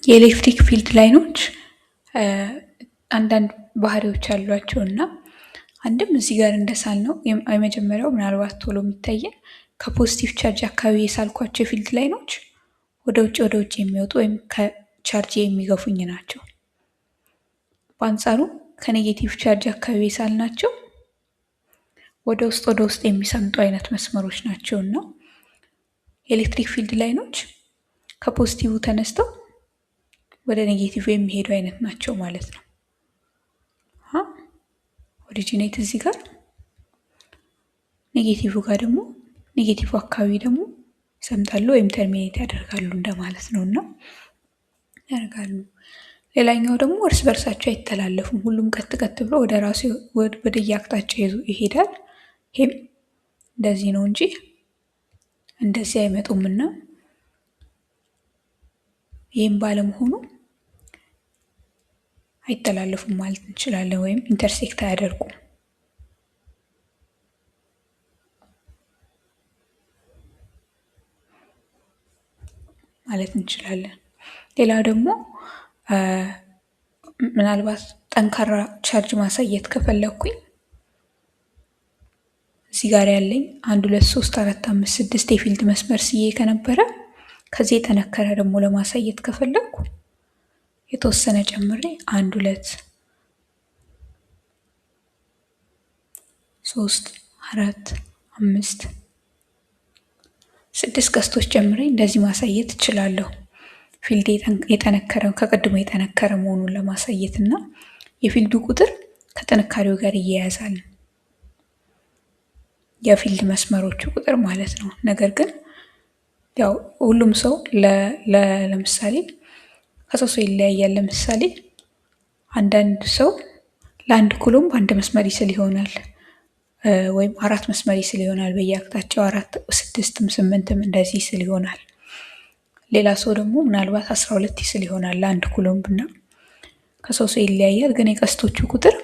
የኤሌክትሪክ ፊልድ ላይኖች አንዳንድ ባህሪዎች አሏቸው እና አንድም እዚህ ጋር እንደሳል ነው የመጀመሪያው ምናልባት ቶሎ የሚታየን ከፖዚቲቭ ቻርጅ አካባቢ የሳልኳቸው የፊልድ ላይኖች ወደ ውጭ የሚወጡ ወይም ከቻርጅ የሚገፉኝ ናቸው። በአንጻሩ ከኔጌቲቭ ቻርጅ አካባቢ የሳልናቸው ወደ ውስጥ የሚሰምጡ አይነት መስመሮች ናቸው እና የኤሌክትሪክ ፊልድ ላይኖች ከፖዚቲቭ ተነስተው ወደ ኔጌቲቭ የሚሄዱ አይነት ናቸው ማለት ነው። ኦሪጂኔት እዚህ ጋር ኔጌቲቭ ጋር ደግሞ ኔጌቲቭ አካባቢ ደግሞ ይሰምጣሉ ወይም ተርሚኔት ያደርጋሉ እንደማለት ነው እና ያደርጋሉ። ሌላኛው ደግሞ እርስ በርሳቸው አይተላለፉም። ሁሉም ቀጥ ብሎ ወደ ራሱ ወደ የአቅጣጫ ይሄዳል። ይሄም እንደዚህ ነው እንጂ እንደዚህ አይመጡምና ይህም ባለመሆኑ አይተላለፉም ማለት እንችላለን፣ ወይም ኢንተርሴክት አያደርጉም ማለት እንችላለን። ሌላው ደግሞ ምናልባት ጠንካራ ቻርጅ ማሳየት ከፈለኩኝ እዚህ ጋር ያለኝ 1 2 3 4 5 6 የፊልድ መስመር ስዬ ከነበረ ከዚህ የተነከረ ደግሞ ለማሳየት ከፈለኩ የተወሰነ ጨምሬ 1 2 3 4 5 6 ቀስቶች ጨምሬ እንደዚህ ማሳየት እችላለሁ። ፊልድ የጠነከረ ከቀድሞ የጠነከረ መሆኑን ለማሳየት እና የፊልዱ ቁጥር ከጥንካሬው ጋር ይያያዛል፣ የፊልድ መስመሮቹ ቁጥር ማለት ነው። ነገር ግን ያው ሁሉም ሰው ለምሳሌ ከሰው ይለያያል። ለምሳሌ አንዳንድ ሰው ለአንድ ኩሎምብ 1 መስመር ይስል ይሆናል፣ ወይም 4 መስመር ይስል ይሆናል። በየአቅጣጫው 4 6ም 8ም እንደዚህ ይስል ይሆናል። ሌላ ሰው ደግሞ ምናልባት 12 ይስል ይሆናል ለአንድ ኩሎምብ እና ከሰው ይለያያል። ግን የቀስቶቹ ቁጥር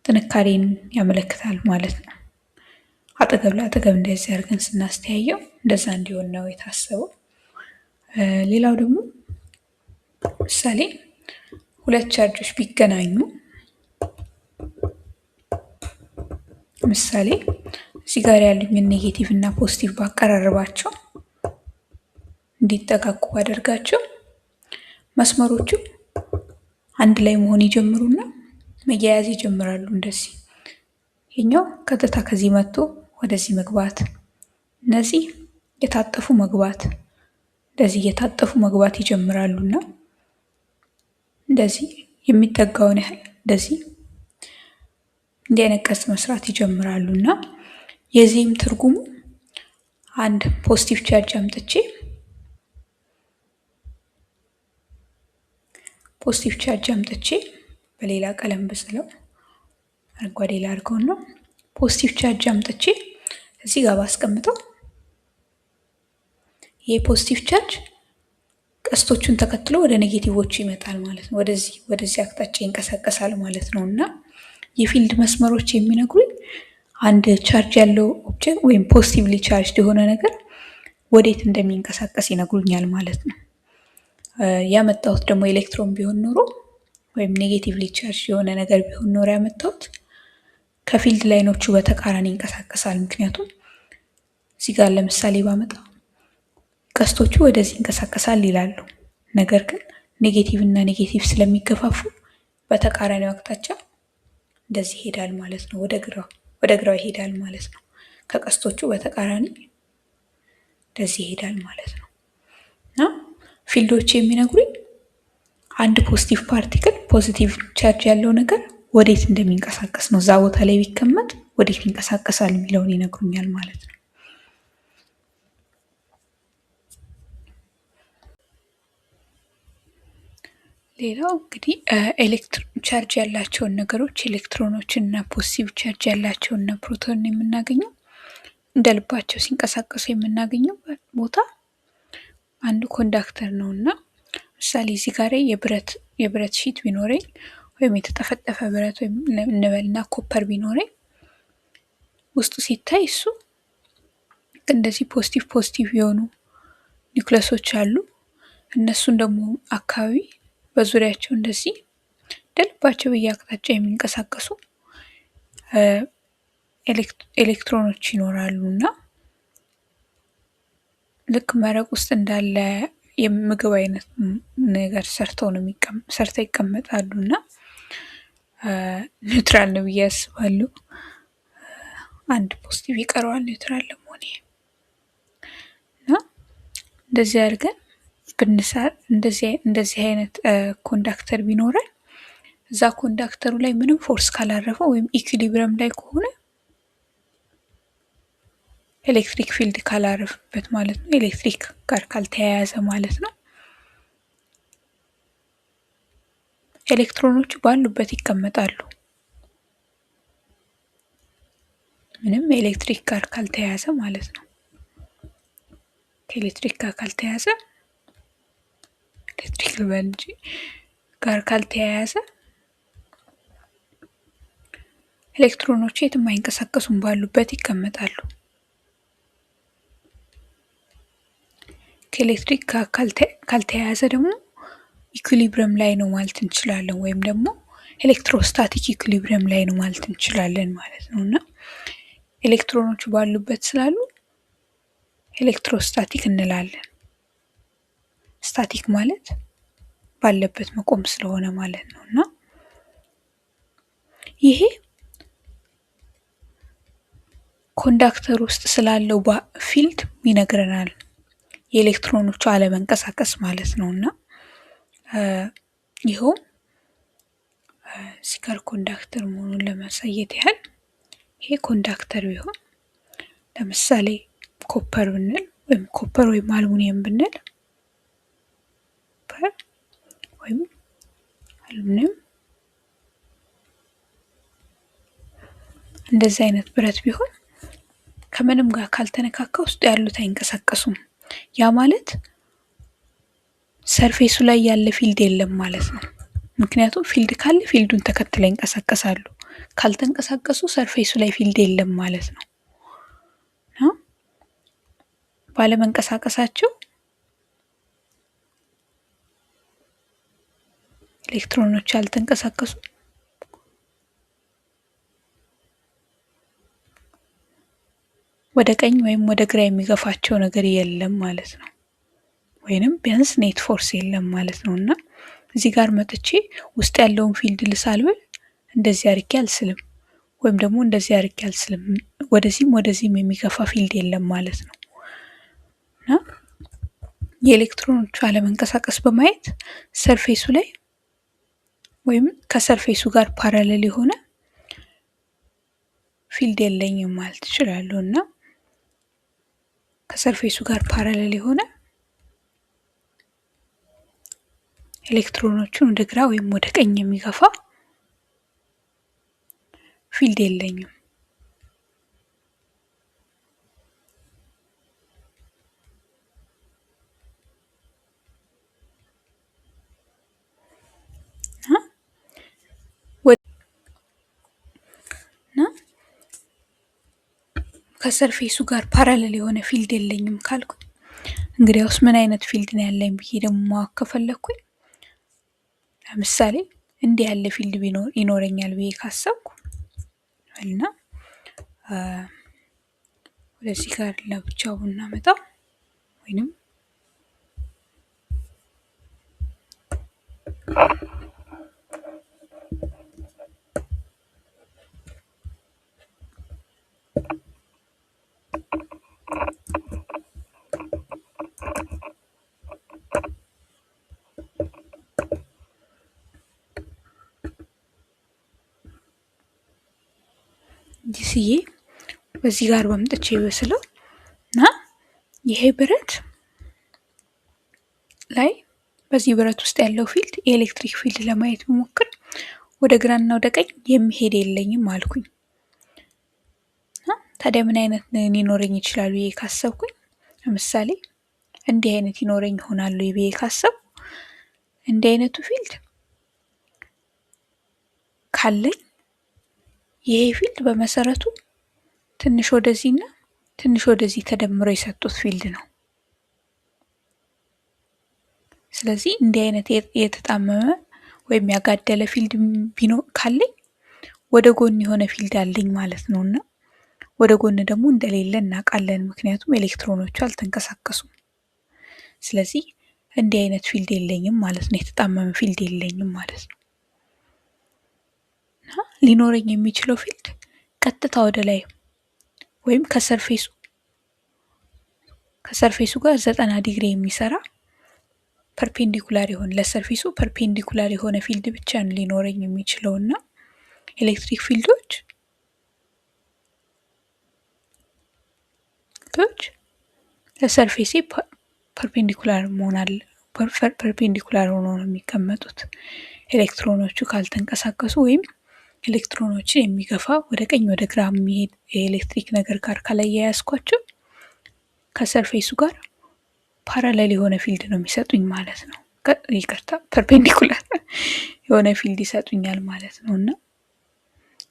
ጥንካሬን ያመለክታል ማለት ነው። አጠገብ ለአጠገብ እንደዚህ አድርገን ስናስተያየው እንደዛ እንዲሆን ነው የታሰበው። ሌላው ደግሞ ምሳሌ 2 ቻርጆች ቢገናኙ ምሳሌ እዚህ ጋር ያሉኝን ኔጌቲቭ እና ፖዚቲቭ ባቀራረባቸው እንዲጠጋጉ ባደርጋቸው መስመሮቹ አንድ ላይ መሆን ይጀምሩና መያያዝ ይጀምራሉ። እንደዚህ ይሄኛው ቀጥታ ከዚህ መጥቶ ወደዚህ መግባት፣ እነዚህ የታጠፉ መግባት፣ እንደዚህ የታጠፉ መግባት ይጀምራሉና እንደዚህ የሚጠጋውን ያህል እንደዚህ እንዲህ አይነት ቅርጽ መስራት ይጀምራሉና የዚህም ትርጉሙ አንድ ፖዚቲቭ ቻርጅ አምጥቼ በሌላ ቀለም ብስለው አረንጓዴ ላድርገው ነው። ፖዚቲቭ ቻርጅ አምጥቼ እዚህ ጋር ባስቀምጠው ይሄ ፖዚቲቭ ቻርጅ ቀስቶቹን ተከትሎ ወደ ኔጌቲቮቹ ይመጣል ማለት ነው። ወደዚህ አቅጣጫ ይንቀሳቀሳል ማለት ነው እና የፊልድ መስመሮች የሚነግሩኝ አንድ ቻርጅ ያለው ኦብጀክት ወይም ፖዚቲቭሊ ቻርጅድ የሆነ ነገር ወዴት እንደሚንቀሳቀስ ይነግሩኛል ማለት ነው። ያመጣሁት ደግሞ ኤሌክትሮን ቢሆን ኖሮ ወይም ኔጌቲቭሊ ቻርጅ የሆነ ነገር ቢሆን ኖሮ ያመጣሁት ከፊልድ ላይኖቹ በተቃራኒ ይንቀሳቀሳል። ምክንያቱም እዚህ ጋር ለምሳሌ ባመጣ ቀስቶቹ ወደዚህ ይንቀሳቀሳል ይላሉ። ነገር ግን ኔጌቲቭ እና ኔጌቲቭ ስለሚገፋፉ በተቃራኒው አቅጣጫ እንደዚህ ይሄዳል ማለት ነው። ወደ ግራው ይሄዳል ማለት ነው። ከቀስቶቹ በተቃራኒ እንደዚህ ይሄዳል ማለት ነው እና ፊልዶች የሚነግሩኝ አንድ ፖዚቲቭ ፓርቲክል ፖዚቲቭ ቻርጅ ያለው ነገር ወዴት እንደሚንቀሳቀስ ነው። እዛ ቦታ ላይ ቢቀመጥ ወዴት ይንቀሳቀሳል የሚለውን ይነግሩኛል ማለት ነው። ሌላው እንግዲህ ቻርጅ ያላቸውን ነገሮች ኤሌክትሮኖችን እና ፖዚቲቭ ቻርጅ ያላቸውን እና ፕሮቶንን የምናገኘው እንደ ልባቸው ሲንቀሳቀሱ የምናገኘው ቦታ አንዱ ኮንዳክተር ነው እና ምሳሌ እዚህ ጋር የብረት ሺት ቢኖረኝ ወይም የተጠፈጠፈ ብረት ወይም እንበልና ኮፐር ቢኖረኝ ውስጡ ሲታይ እሱ እንደዚህ ፖዚቲቭ የሆኑ ኒውክለሶች አሉ። እነሱን ደግሞ አካባቢ በዙሪያቸው እንደዚህ እንደልባቸው በየአቅጣጫው የሚንቀሳቀሱ ኤሌክትሮኖች ይኖራሉ እና ልክ መረቅ ውስጥ እንዳለ የምግብ አይነት ነገር ሰርተው ይቀመጣሉ እና ኒውትራል ነው ብዬ አስባለሁ። አንድ ፖዚቲቭ ይቀረዋል ኒውትራል ለመሆን እና እንደዚህ አድርገን ብንሰራ እንደዚህ አይነት ኮንዳክተር ቢኖረን እዛ ኮንዳክተሩ ላይ ምንም ፎርስ ካላረፈው ወይም ኢኩሊብረም ላይ ከሆነ ኤሌክትሪክ ፊልድ ካላረፈበት ማለት ነው፣ ኤሌክትሪክ ጋር ካልተያያዘ ማለት ነው፣ ኤሌክትሮኖቹ ባሉበት ይቀመጣሉ። ምንም ኤሌክትሪክ ጋር ካልተያያዘ ማለት ነው። ከኤሌክትሪክ ጋር ካልተያያዘ ኤሌክትሪክ ልበል ጋር ካልተያያዘ ኤሌክትሮኖቹ የትም አይንቀሳቀሱም፣ ባሉበት ይቀመጣሉ። ከኤሌክትሪክ ጋር ካልተያያዘ ደግሞ ኢኩሊብረም ላይ ነው ማለት እንችላለን፣ ወይም ደግሞ ኤሌክትሮስታቲክ ኢኩሊብረም ላይ ነው ማለት እንችላለን ማለት ነው እና ኤሌክትሮኖቹ ባሉበት ስላሉ ኤሌክትሮስታቲክ እንላለን። ስታቲክ ማለት ባለበት መቆም ስለሆነ ማለት ነው እና ይሄ ኮንዳክተር ውስጥ ስላለው ፊልድ ይነግረናል፣ የኤሌክትሮኖቹ አለመንቀሳቀስ ማለት ነው እና ይኸውም እዚህ ጋር ኮንዳክተር መሆኑን ለማሳየት ያህል ይሄ ኮንዳክተር ቢሆን ለምሳሌ ኮፐር ብንል ወይም ኮፐር ወይም አልሙኒየም ብንል ወይም አልሙኒየም እንደዚህ አይነት ብረት ቢሆን ከምንም ጋር ካልተነካካ ውስጥ ያሉት አይንቀሳቀሱም። ያ ማለት ሰርፌሱ ላይ ያለ ፊልድ የለም ማለት ነው። ምክንያቱም ፊልድ ካለ ፊልዱን ተከትለው ይንቀሳቀሳሉ። ካልተንቀሳቀሱ ሰርፌሱ ላይ ፊልድ የለም ማለት ነው። ባለመንቀሳቀሳቸው ኤሌክትሮኖች አልተንቀሳቀሱ ወደ ቀኝ ወይም ወደ ግራ የሚገፋቸው ነገር የለም ማለት ነው። ወይንም ቢያንስ ኔት ፎርስ የለም ማለት ነው እና እዚህ ጋር መጥቼ ውስጥ ያለውን ፊልድ ልሳልብል እንደዚህ አድርጌ አልስልም፣ ወይም ደግሞ እንደዚህ አድርጌ አልስልም። ወደዚህም የሚገፋ ፊልድ የለም ማለት ነው እና የኤሌክትሮኖቹ አለመንቀሳቀስ በማየት ሰርፌሱ ላይ ወይም ከሰርፌሱ ጋር ፓራሌል የሆነ ፊልድ የለኝም ማለት እችላለሁ እና ከሰርፌሱ ጋር ፓራሌል የሆነ ኤሌክትሮኖቹን ወደ ግራ ወይም ወደ ቀኝ የሚገፋ ፊልድ የለኝም። ከሰርፌሱ ጋር ፓራሌል የሆነ ፊልድ የለኝም ካልኩኝ እንግዲያውስ ምን አይነት ፊልድ ነው ያለኝ ብዬ ደግሞ ማወቅ ከፈለኩኝ ለምሳሌ እንዲህ ያለ ፊልድ ይኖረኛል ብዬ ካሰብኩ እና ወደዚህ ጋር ለብቻው ብናመጣው ወይንም ዲሲዬ በዚህ ጋር በምጥቼ ይበስለው እና ይሄ ብረት ላይ በዚህ ብረት ውስጥ ያለው ፊልድ የኤሌክትሪክ ፊልድ ለማየት ብሞክር ወደ ግራና ወደ ቀኝ የሚሄድ የለኝም አልኩኝ። ታዲያ ምን አይነት ሊኖረኝ ይችላል ብዬ ካሰብኩኝ ለምሳሌ እንዲህ አይነት ይኖረኝ ይሆናል ብዬ ካሰብኩ እንዲህ አይነቱ ፊልድ ካለኝ ይሄ ፊልድ በመሰረቱ ትንሽ ወደዚህና ትንሽ ወደዚህ ተደምረው የሰጡት ፊልድ ነው። ስለዚህ እንዲህ አይነት የተጣመመ ወይም ያጋደለ ፊልድ ካለኝ ወደ ጎን የሆነ ፊልድ አለኝ ማለት ነው እና ወደ ጎን ደግሞ እንደሌለ እናውቃለን። ምክንያቱም ኤሌክትሮኖቹ አልተንቀሳቀሱም። ስለዚህ እንዲህ አይነት ፊልድ የለኝም ማለት ነው። የተጣመመ ፊልድ የለኝም ማለት ነው። ሊኖረኝ የሚችለው ፊልድ ቀጥታ ወደ ላይ ወይም ከሰርፌሱ ጋር 90 ዲግሪ የሚሰራ ፐርፔንዲኩላር የሆነ ለሰርፌሱ ፐርፔንዲኩላር የሆነ ፊልድ ብቻ ነው ሊኖረኝ የሚችለው እና ኤሌክትሪክ ፊልዶች ለሰርፌሴ ፐርፔንዲኩላር ፐርፔንዲኩላር ሆኖ ነው የሚቀመጡት። ኤሌክትሮኖቹ ካልተንቀሳቀሱ ወይም ኤሌክትሮኖችን የሚገፋ ወደ ቀኝ ወደ ግራ የሚሄድ የኤሌክትሪክ ነገር ጋር ካላያያዝኳቸው ከሰርፌሱ ጋር ፓራሌል የሆነ ፊልድ ነው የሚሰጡኝ ማለት ነው። ይቅርታ ፐርፔንዲኩላር የሆነ ፊልድ ይሰጡኛል ማለት ነው እና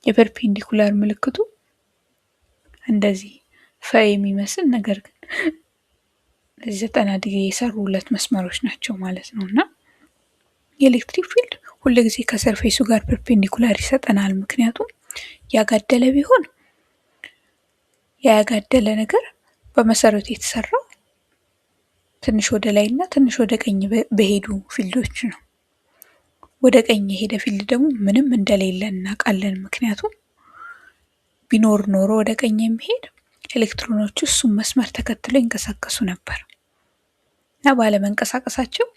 የፐርፔንዲኩላር ምልክቱ እንደዚህ ፈ የሚመስል ነገር ግን 90 ዲግሪ የሰሩ ሁለት መስመሮች ናቸው ማለት ነው እና የኤሌክትሪክ ፊልድ ሁልጊዜ ከሰርፌሱ ጋር ፐርፔንዲኩላር ይሰጠናል። ምክንያቱም ያጋደለ ቢሆን ያጋደለ ነገር በመሰረቱ የተሰራው ትንሽ ወደ ላይ እና ትንሽ ወደ ቀኝ በሄዱ ፊልዶች ነው። ወደ ቀኝ የሄደ ፊልድ ደግሞ ምንም እንደሌለ እናውቃለን። ምክንያቱም ቢኖር ኖሮ ወደ ቀኝ የሚሄድ ኤሌክትሮኖቹ እሱም መስመር ተከትለው ይንቀሳቀሱ ነበር እና ባለመንቀሳቀሳቸው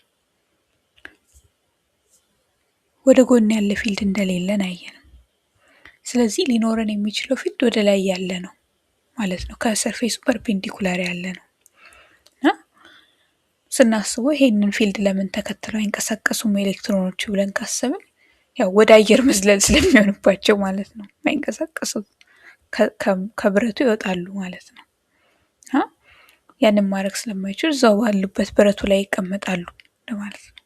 ወደ ጎን ያለ ፊልድ እንደሌለን አየንም። ስለዚህ ሊኖረን የሚችለው ፊልድ ወደ ላይ ያለ ነው ማለት ነው። ከሰርፌሱ ፐርፔንዲኩላር ያለ ነው እና ስናስበው ይሄንን ፊልድ ለምን ተከትለው አይንቀሳቀሱም ኤሌክትሮኖቹ ብለን ካሰብን ያው ወደ አየር መዝለል ስለሚሆንባቸው ማለት ነው። አይንቀሳቀሱም፣ ከብረቱ ይወጣሉ ማለት ነው። ያንን ማድረግ ስለማይችሉ እዛው ባሉበት ብረቱ ላይ ይቀመጣሉ ለማለት ነው።